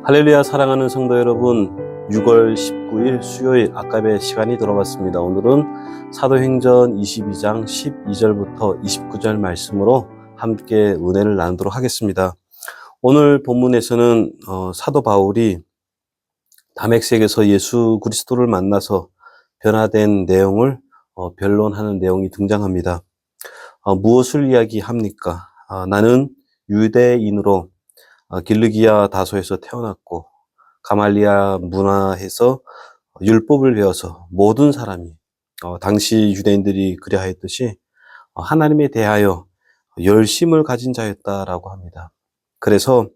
할렐루야. 사랑하는 성도 여러분, 6월 19일 수요일 아까의 시간이 돌아왔습니다. 오늘은 사도행전 22장 12절부터 29절 말씀으로 함께 은혜를 나누도록 하겠습니다. 오늘 본문에서는 사도 바울이 다메섹에서 예수 그리스도를 만나서 변화된 내용을 변론하는 내용이 등장합니다. 무엇을 이야기합니까? 나는 유대인으로 길르기아 다소에서 태어났고 가말리아 문화에서 율법을 배워서 모든 사람이 당시 유대인들이 그리하였듯이 하나님에 대하여 열심을 가진 자였다라고 합니다. 그래서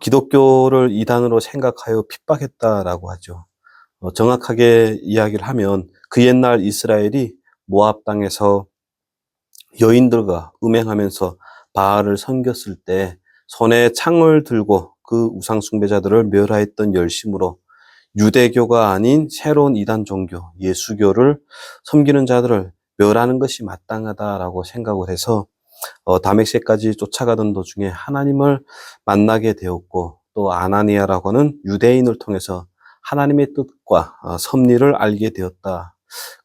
기독교를 이단으로 생각하여 핍박했다라고 하죠. 정확하게 이야기를 하면 그 옛날 이스라엘이 모압 땅에서 여인들과 음행하면서 바알을 섬겼을 때 손에 창을 들고 그 우상 숭배자들을 멸하였던 열심으로 유대교가 아닌 새로운 이단 종교, 예수교를 섬기는 자들을 멸하는 것이 마땅하다라고 생각을 해서 다메섹까지 쫓아가던 도중에 하나님을 만나게 되었고, 또 아나니아라고 하는 유대인을 통해서 하나님의 뜻과 섭리를 알게 되었다.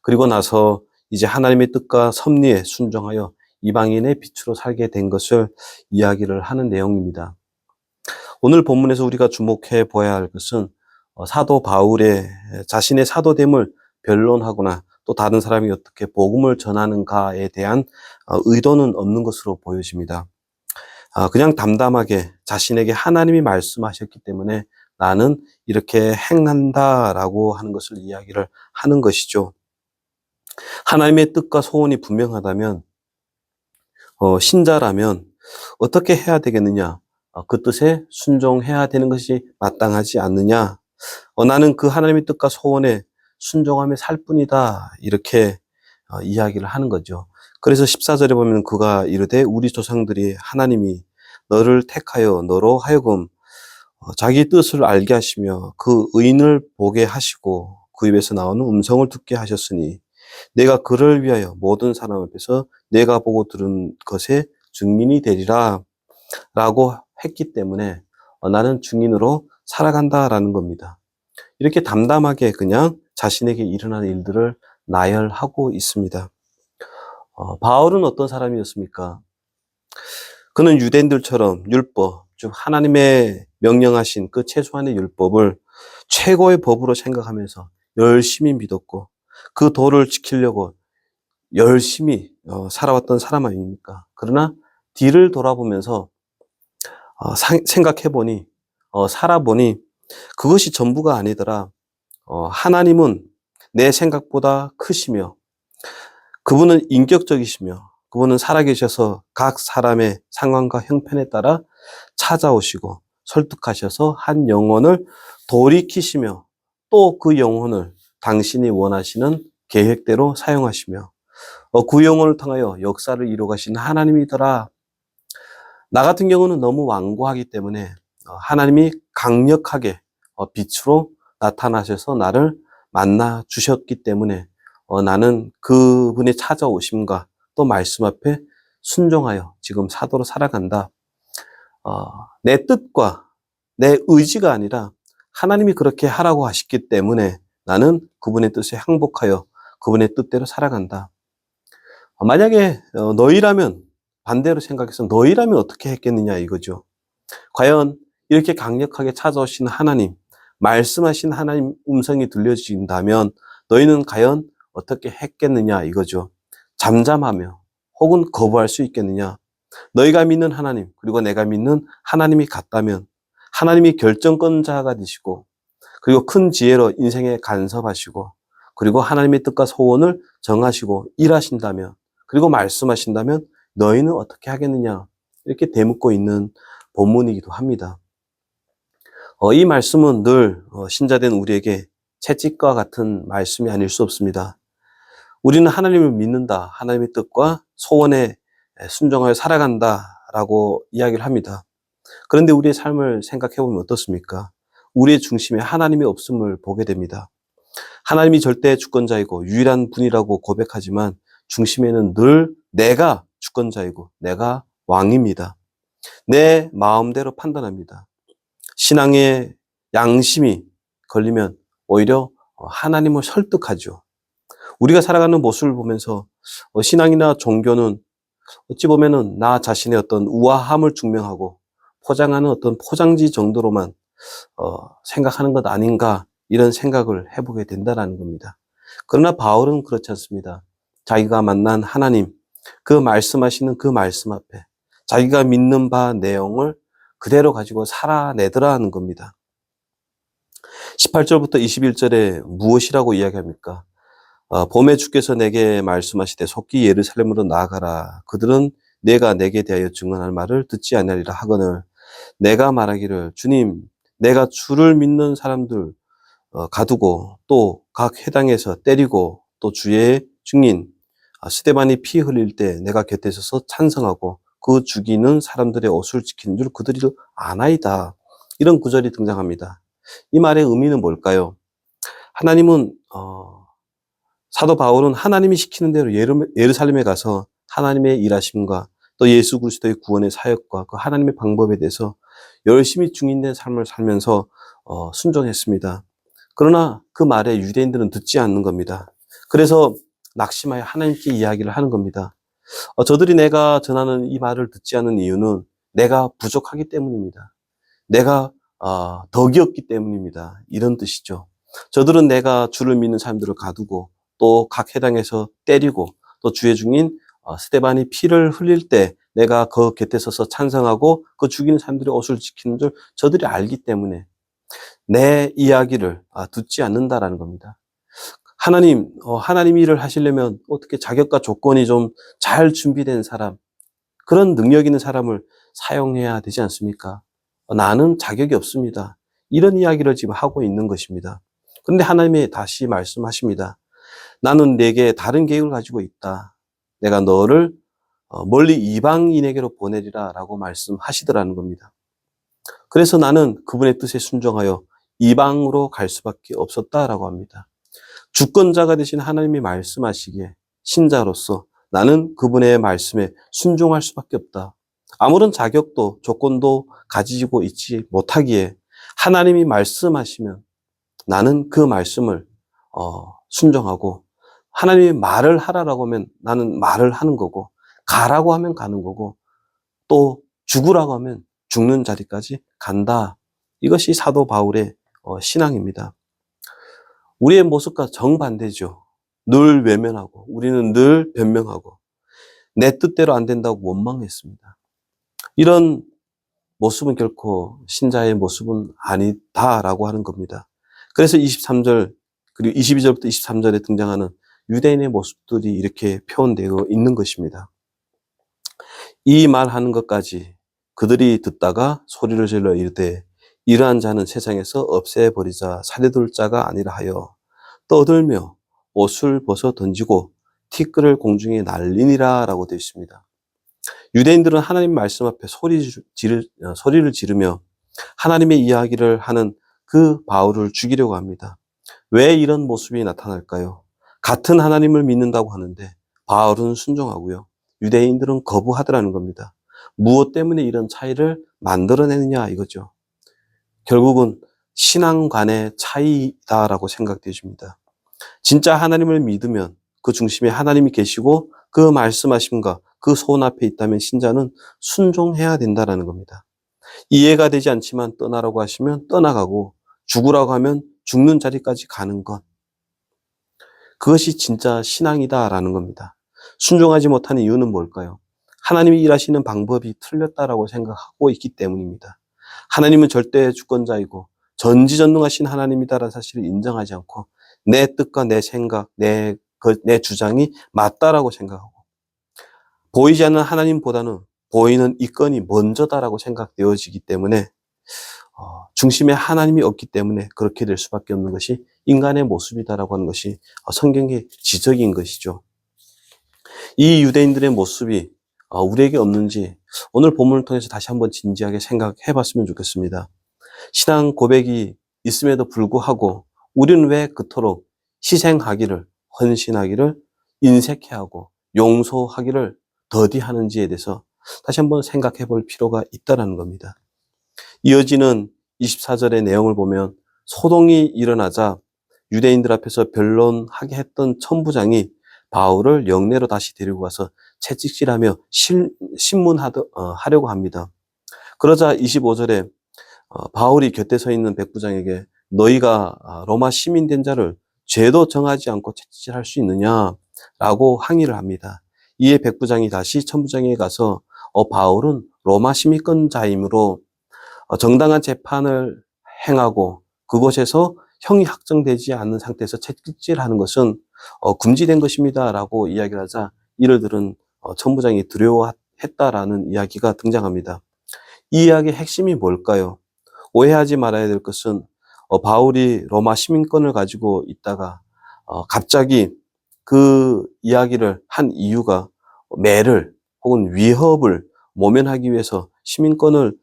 그리고 나서 이제 하나님의 뜻과 섭리에 순종하여 이방인의 빛으로 살게 된 것을 이야기를 하는 내용입니다. 오늘 본문에서 우리가 주목해 보아야 할 것은 사도 바울의 자신의 사도됨을 변론하거나 또 다른 사람이 어떻게 복음을 전하는가에 대한 의도는 없는 것으로 보여집니다. 그냥 담담하게 자신에게 하나님이 말씀하셨기 때문에 나는 이렇게 행한다라고 하는 것을 이야기를 하는 것이죠. 하나님의 뜻과 소원이 분명하다면 신자라면 어떻게 해야 되겠느냐? 그 뜻에 순종해야 되는 것이 마땅하지 않느냐? 나는 그 하나님의 뜻과 소원에 순종하며 살 뿐이다. 이렇게 이야기를 하는 거죠. 그래서 14절에 보면 그가 이르되 우리 조상들이 하나님이 너를 택하여 너로 하여금 자기 뜻을 알게 하시며 그 의인을 보게 하시고 그 입에서 나오는 음성을 듣게 하셨으니 내가 그를 위하여 모든 사람 앞에서 내가 보고 들은 것에 증인이 되리라 라고 했기 때문에 나는 증인으로 살아간다라는 겁니다. 이렇게 담담하게 그냥 자신에게 일어나는 일들을 나열하고 있습니다. 바울은 어떤 사람이었습니까? 그는 유대인들처럼 율법, 즉 하나님의 명령하신 그 최소한의 율법을 최고의 법으로 생각하면서 열심히 믿었고 그 도를 지키려고 열심히 살아왔던 사람 아닙니까? 그러나 뒤를 돌아보면서 생각해보니 살아보니 그것이 전부가 아니더라. 하나님은 내 생각보다 크시며 그분은 인격적이시며 그분은 살아계셔서 각 사람의 상황과 형편에 따라 찾아오시고 설득하셔서 한 영혼을 돌이키시며 또 그 영혼을 당신이 원하시는 계획대로 사용하시며 그 영혼을 통하여 역사를 이루어가신 하나님이더라. 나 같은 경우는 너무 완고하기 때문에 하나님이 강력하게 빛으로 나타나셔서 나를 만나 주셨기 때문에 나는 그분의 찾아오심과 또 말씀 앞에 순종하여 지금 사도로 살아간다. 내 뜻과 내 의지가 아니라 하나님이 그렇게 하라고 하셨기 때문에 나는 그분의 뜻에 항복하여 그분의 뜻대로 살아간다. 만약에 너희라면 반대로 생각해서 너희라면 어떻게 했겠느냐 이거죠. 과연 이렇게 강력하게 찾아오신 하나님, 말씀하신 하나님 음성이 들려진다면 너희는 과연 어떻게 했겠느냐 이거죠. 잠잠하며 혹은 거부할 수 있겠느냐. 너희가 믿는 하나님 그리고 내가 믿는 하나님이 같다면 하나님이 결정권자가 되시고 그리고 큰 지혜로 인생에 간섭하시고 그리고 하나님의 뜻과 소원을 정하시고 일하신다면 그리고 말씀하신다면 너희는 어떻게 하겠느냐 이렇게 되묻고 있는 본문이기도 합니다. 이 말씀은 늘 신자된 우리에게 채찍과 같은 말씀이 아닐 수 없습니다. 우리는 하나님을 믿는다. 하나님의 뜻과 소원에 순종하여 살아간다라고 이야기를 합니다. 그런데 우리의 삶을 생각해 보면 어떻습니까? 우리의 중심에 하나님이 없음을 보게 됩니다. 하나님이 절대 주권자이고 유일한 분이라고 고백하지만 중심에는 늘 내가 주권자이고 내가 왕입니다. 내 마음대로 판단합니다. 신앙의 양심이 걸리면 오히려 하나님을 설득하죠. 우리가 살아가는 모습을 보면서 신앙이나 종교는 어찌 보면은 나 자신의 어떤 우아함을 증명하고 포장하는 어떤 포장지 정도로만 생각하는 것 아닌가, 이런 생각을 해보게 된다는 겁니다. 그러나 바울은 그렇지 않습니다. 자기가 만난 하나님, 그 말씀하시는 그 말씀 앞에 자기가 믿는 바 내용을 그대로 가지고 살아내더라 하는 겁니다. 18절부터 21절에 무엇이라고 이야기합니까? 봄에 주께서 내게 말씀하시되 속히 예루살렘으로 나아가라. 그들은 내가 내게 대하여 증언할 말을 듣지 아니하리라 하거늘 내가 말하기를 주님, 내가 주를 믿는 사람들 가두고 또 각 회당에서 때리고 또 주의 증인 스데반이 피 흘릴 때 내가 곁에 서서 찬성하고 그 죽이는 사람들의 옷을 지키는 줄 그들이 아나이다. 이런 구절이 등장합니다. 이 말의 의미는 뭘까요? 하나님은 사도 바울은 하나님이 시키는 대로 예루살렘에 가서 하나님의 일하심과 또 예수 그리스도의 구원의 사역과 그 하나님의 방법에 대해서 열심히 증인된 삶을 살면서 순종했습니다. 그러나 그 말에 유대인들은 듣지 않는 겁니다. 그래서 낙심하여 하나님께 이야기를 하는 겁니다. 저들이 내가 전하는 이 말을 듣지 않는 이유는 내가 부족하기 때문입니다. 내가 덕이 없기 때문입니다. 이런 뜻이죠. 저들은 내가 주를 믿는 사람들을 가두고 또 각 회당에서 때리고 또 주의 중인 스데반이 피를 흘릴 때 내가 그 곁에 서서 찬성하고 그 죽이는 사람들의 옷을 지키는 줄 저들이 알기 때문에 내 이야기를 듣지 않는다라는 겁니다. 하나님 일을 하시려면 어떻게 자격과 조건이 좀 잘 준비된 사람, 그런 능력 있는 사람을 사용해야 되지 않습니까? 나는 자격이 없습니다. 이런 이야기를 지금 하고 있는 것입니다. 그런데 하나님이 다시 말씀하십니다. 나는 내게 다른 계획을 가지고 있다. 내가 너를 멀리 이방인에게로 보내리라 라고 말씀하시더라는 겁니다. 그래서 나는 그분의 뜻에 순종하여 이방으로 갈 수밖에 없었다라고 합니다. 주권자가 되신 하나님이 말씀하시기에 신자로서 나는 그분의 말씀에 순종할 수밖에 없다. 아무런 자격도 조건도 가지고 있지 못하기에 하나님이 말씀하시면 나는 그 말씀을 순종하고 하나님이 말을 하라라고 하면 나는 말을 하는 거고 가라고 하면 가는 거고 또 죽으라고 하면 죽는 자리까지 간다. 이것이 사도 바울의 신앙입니다. 우리의 모습과 정반대죠. 늘 외면하고 우리는 늘 변명하고 내 뜻대로 안 된다고 원망했습니다. 이런 모습은 결코 신자의 모습은 아니다라고 하는 겁니다. 그래서 23절 그리고 22절부터 23절에 등장하는 유대인의 모습들이 이렇게 표현되어 있는 것입니다. 이 말하는 것까지 그들이 듣다가 소리를 질러 이르되 이러한 자는 세상에서 없애버리자 살려둘 자가 아니라 하여 떠들며 옷을 벗어 던지고 티끌을 공중에 날리니라 라고 되어 있습니다. 유대인들은 하나님 말씀 앞에 소리를 지르며 하나님의 이야기를 하는 그 바울을 죽이려고 합니다. 왜 이런 모습이 나타날까요? 같은 하나님을 믿는다고 하는데 바울은 순종하고요. 유대인들은 거부하더라는 겁니다. 무엇 때문에 이런 차이를 만들어내느냐 이거죠. 결국은 신앙관의 차이다라고 생각되어집니다. 진짜 하나님을 믿으면 그 중심에 하나님이 계시고 그 말씀하심과 그 소원 앞에 있다면 신자는 순종해야 된다라는 겁니다. 이해가 되지 않지만 떠나라고 하시면 떠나가고 죽으라고 하면 죽는 자리까지 가는 것. 그것이 진짜 신앙이다라는 겁니다. 순종하지 못하는 이유는 뭘까요? 하나님이 일하시는 방법이 틀렸다라고 생각하고 있기 때문입니다. 하나님은 절대 주권자이고 전지전능하신 하나님이다라는 사실을 인정하지 않고 내 뜻과 내 생각, 내 주장이 맞다라고 생각하고 보이지 않는 하나님보다는 보이는 이 건이 먼저다라고 생각되어지기 때문에 중심에 하나님이 없기 때문에 그렇게 될 수밖에 없는 것이 인간의 모습이다라고 하는 것이 성경의 지적인 것이죠. 이 유대인들의 모습이 우리에게 없는지 오늘 본문을 통해서 다시 한번 진지하게 생각해 봤으면 좋겠습니다. 신앙 고백이 있음에도 불구하고 우리는 왜 그토록 희생하기를, 헌신하기를 인색해하고 용서하기를 더디하는지에 대해서 다시 한번 생각해 볼 필요가 있다는 겁니다. 이어지는 24절의 내용을 보면 소동이 일어나자 유대인들 앞에서 변론하게 했던 천부장이 바울을 영내로 다시 데리고 가서 채찍질하며 신문하려고 합니다. 그러자 25절에 바울이 곁에 서 있는 백부장에게 너희가 로마 시민 된 자를 죄도 정하지 않고 채찍질할 수 있느냐라고 항의를 합니다. 이에 백부장이 다시 천부장에게 가서 바울은 로마 시민권자이므로 정당한 재판을 행하고 그곳에서 형이 확정되지 않는 상태에서 채찍질하는 것은 금지된 것입니다라고 이야기를 하자 이를 들은 천부장이 두려워했다라는 이야기가 등장합니다. 이 이야기의 핵심이 뭘까요? 오해하지 말아야 될 것은 바울이 로마 시민권을 가지고 있다가 갑자기 그 이야기를 한 이유가 매를 혹은 위협을 모면하기 위해서 시민권을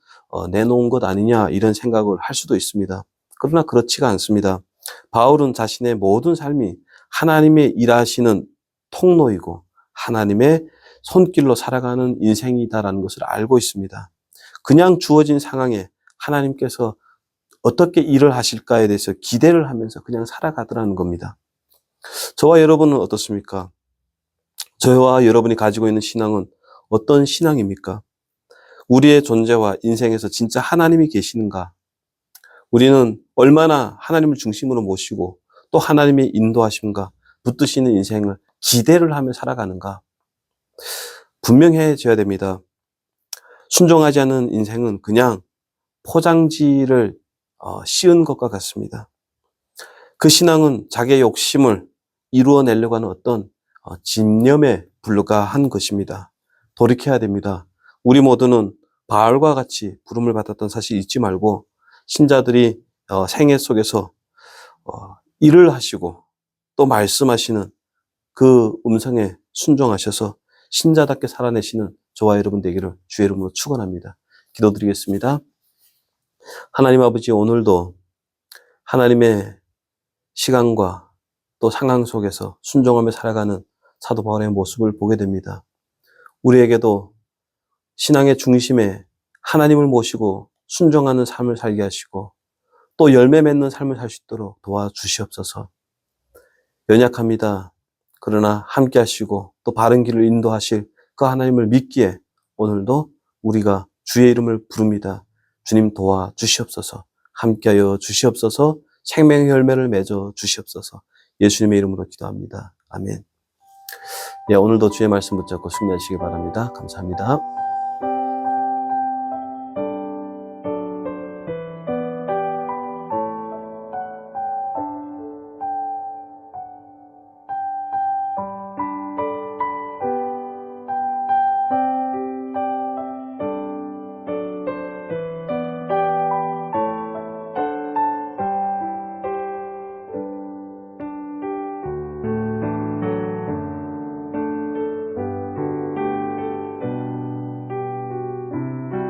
내놓은 것 아니냐 이런 생각을 할 수도 있습니다. 그러나 그렇지가 않습니다. 바울은 자신의 모든 삶이 하나님의 일하시는 통로이고 하나님의 손길로 살아가는 인생이다라는 것을 알고 있습니다. 그냥 주어진 상황에 하나님께서 어떻게 일을 하실까에 대해서 기대를 하면서 그냥 살아가더라는 겁니다. 저와 여러분은 어떻습니까? 저와 여러분이 가지고 있는 신앙은 어떤 신앙입니까? 우리의 존재와 인생에서 진짜 하나님이 계시는가? 우리는 얼마나 하나님을 중심으로 모시고 또 하나님의 인도하심과 붙드시는 인생을 기대를 하며 살아가는가? 분명해져야 됩니다. 순종하지 않는 인생은 그냥 포장지를 씌운 것과 같습니다. 그 신앙은 자기의 욕심을 이루어내려고 하는 어떤 집념에 불과한 것입니다. 돌이켜야 됩니다. 우리 모두는 바울과 같이 부름을 받았던 사실 잊지 말고 신자들이 생애 속에서 일을 하시고 또 말씀하시는 그 음성에 순종하셔서 신자답게 살아내시는 저와 여러분 되기를 주의 이름으로 축원합니다. 기도드리겠습니다. 하나님 아버지, 오늘도 하나님의 시간과 또 상황 속에서 순종하며 살아가는 사도 바울의 모습을 보게 됩니다. 우리에게도 신앙의 중심에 하나님을 모시고 순종하는 삶을 살게 하시고 또 열매 맺는 삶을 살 수 있도록 도와주시옵소서. 연약합니다. 그러나 함께 하시고 또 바른 길을 인도하실 그 하나님을 믿기에 오늘도 우리가 주의 이름을 부릅니다. 주님 도와주시옵소서. 함께하여 주시옵소서. 생명의 열매를 맺어 주시옵소서. 예수님의 이름으로 기도합니다. 아멘. 오늘도 주의 말씀 붙잡고 승리하시기 바랍니다. 감사합니다.